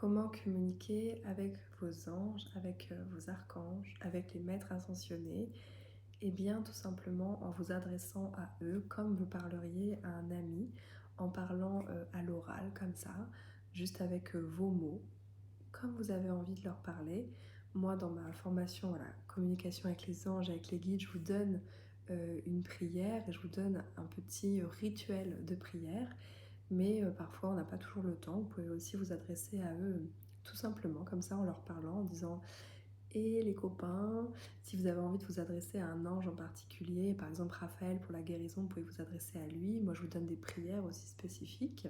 Comment communiquer avec vos anges, avec vos archanges, avec les maîtres ascensionnés? Eh bien, tout simplement en vous adressant à eux comme vous parleriez à un ami, en parlant à l'oral comme ça, juste avec vos mots, comme vous avez envie de leur parler. Moi, dans ma formation, voilà, communication avec les anges, avec les guides, je vous donne une prière et je vous donne un petit rituel de prière. Mais parfois, on n'a pas toujours le temps. Vous pouvez aussi vous adresser à eux tout simplement, comme ça, en leur parlant, en disant: «Et les copains», si vous avez envie de vous adresser à un ange en particulier, par exemple Raphaël pour la guérison, vous pouvez vous adresser à lui. Moi, je vous donne des prières aussi spécifiques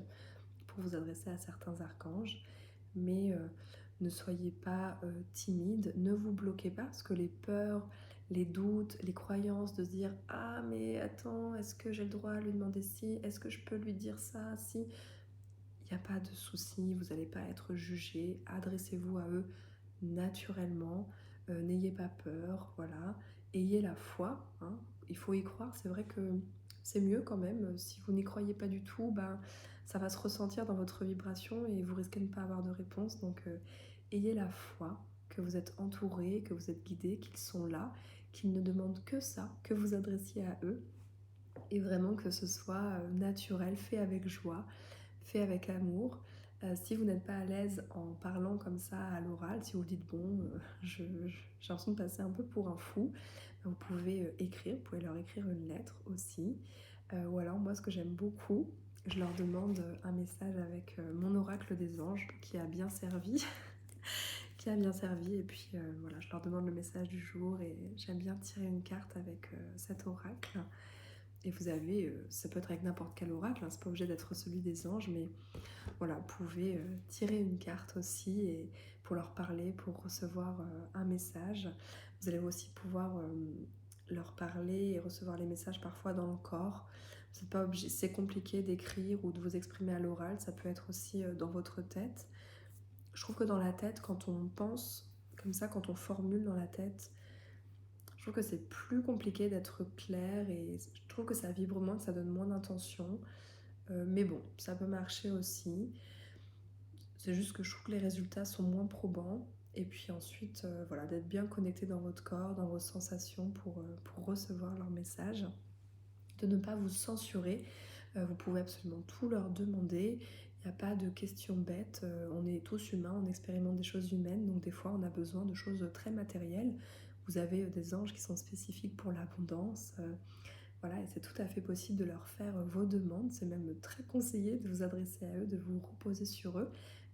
pour vous adresser à certains archanges. Mais ne soyez pas timide, ne vous bloquez pas, parce que les peurs, les doutes, les croyances de se dire: «Ah mais attends, est-ce que j'ai le droit à lui demander ci? Est-ce que je peux lui dire ça? Si?» Il n'y a pas de souci, vous n'allez pas être jugé. Adressez-vous à eux naturellement, n'ayez pas peur, voilà. Ayez la foi, hein. Il faut y croire. C'est vrai que c'est mieux quand même. Si vous n'y croyez pas du tout, ben, ça va se ressentir dans votre vibration et vous risquez de ne pas avoir de réponse. Donc ayez la foi que vous êtes entouré, que vous êtes guidé, qu'ils sont là, qu'ils ne demandent que ça, que vous adressiez à eux et vraiment que ce soit naturel, fait avec joie, fait avec amour. Si vous n'êtes pas à l'aise en parlant comme ça à l'oral, si vous dites bon, j'ai l'impression de passer un peu pour un fou, vous pouvez écrire, vous pouvez leur écrire une lettre aussi. Ou alors moi ce que j'aime beaucoup, je leur demande un message avec mon oracle des anges qui a bien servi, qui a bien servi. Et puis voilà, je leur demande le message du jour et j'aime bien tirer une carte avec cet oracle. Et vous avez, ça peut être avec n'importe quel oracle, hein, c'est pas obligé d'être celui des anges, mais voilà, vous pouvez tirer une carte aussi et pour leur parler, pour recevoir un message. Vous allez aussi pouvoir leur parler et recevoir les messages parfois dans le corps. Vous n'êtes pas obligé, c'est compliqué d'écrire ou de vous exprimer à l'oral, ça peut être aussi dans votre tête. Je trouve que dans la tête, quand on pense comme ça, quand on formule dans la tête, je trouve que c'est plus compliqué d'être clair et je trouve que ça vibre moins, que ça donne moins d'intention. Mais bon, ça peut marcher aussi. C'est juste que je trouve que les résultats sont moins probants. Et puis ensuite, voilà, d'être bien connecté dans votre corps, dans vos sensations pour recevoir leurs messages. De ne pas vous censurer. Vous pouvez absolument tout leur demander. Il n'y a pas de questions bêtes. On est tous humains, on expérimente des choses humaines. Donc des fois, on a besoin de choses très matérielles. Vous avez des anges qui sont spécifiques pour l'abondance. Voilà, et c'est tout à fait possible de leur faire vos demandes. C'est même très conseillé de vous adresser à eux, de vous reposer sur eux,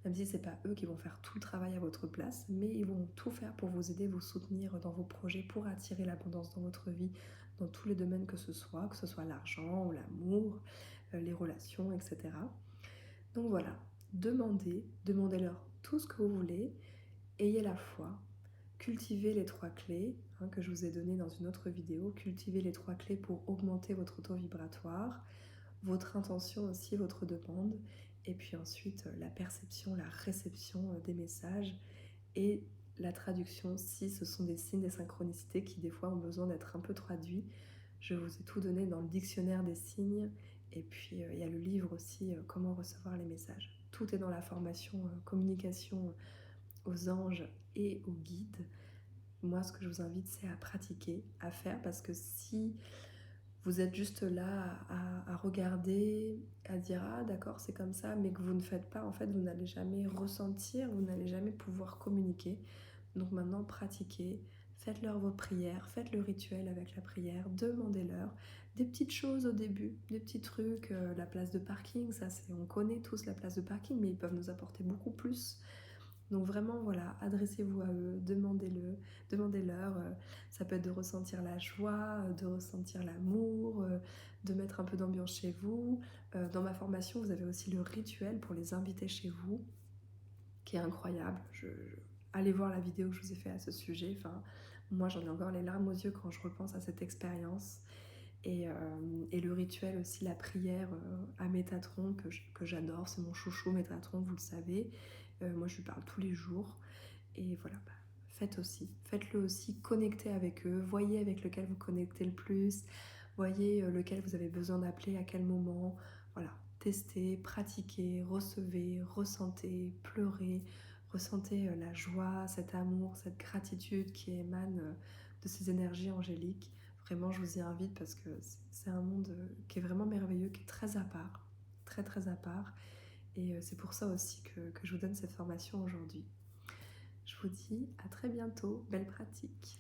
même si c'est pas eux qui vont faire tout le travail à votre place, mais ils vont tout faire pour vous aider, vous soutenir dans vos projets, pour attirer l'abondance dans votre vie, dans tous les domaines que ce soit l'argent ou l'amour, les relations, etc. Donc voilà, demandez-leur tout ce que vous voulez, ayez la foi, cultivez les 3 clés que je vous ai données dans une autre vidéo. Cultivez les 3 clés pour augmenter votre taux vibratoire, votre intention aussi, votre demande, et puis ensuite la perception, la réception des messages et la traduction si ce sont des signes, des synchronicités qui des fois ont besoin d'être un peu traduits. Je vous ai tout donné dans le dictionnaire des signes et puis il y a le livre aussi Comment recevoir les messages. Tout est dans la formation communication aux anges et aux guides. Moi, ce que je vous invite, c'est à pratiquer, à faire, parce que si vous êtes juste là à regarder, à dire ah d'accord c'est comme ça, mais que vous ne faites pas, en fait vous n'allez jamais ressentir, vous n'allez jamais pouvoir communiquer. Donc maintenant pratiquez, faites-leur vos prières, faites le rituel avec la prière, demandez-leur des petites choses au début, des petits trucs, la place de parking, ça c'est, on connaît tous la place de parking, mais ils peuvent nous apporter beaucoup plus. Donc vraiment, voilà, adressez-vous à eux, demandez-leur. Ça peut être de ressentir la joie, de ressentir l'amour, de mettre un peu d'ambiance chez vous. Dans ma formation, vous avez aussi le rituel pour les inviter chez vous, qui est incroyable. Allez voir la vidéo que je vous ai fait à ce sujet. Enfin, moi, j'en ai encore les larmes aux yeux quand je repense à cette expérience. Et le rituel aussi, la prière à Métatron, que j'adore, c'est mon chouchou Métatron, vous le savez. Moi je lui parle tous les jours. Et voilà, bah, faites-le aussi, connectez avec eux, voyez avec lequel vous connectez le plus, voyez lequel vous avez besoin d'appeler à quel moment. Voilà, tester, pratiquer, recevez, ressentez, pleurez, ressentez la joie, cet amour, cette gratitude qui émane de ces énergies angéliques. Vraiment, je vous y invite parce que c'est un monde qui est vraiment merveilleux, qui est très à part, très très à part. Et c'est pour ça aussi que je vous donne cette formation aujourd'hui. Je vous dis à très bientôt, belle pratique.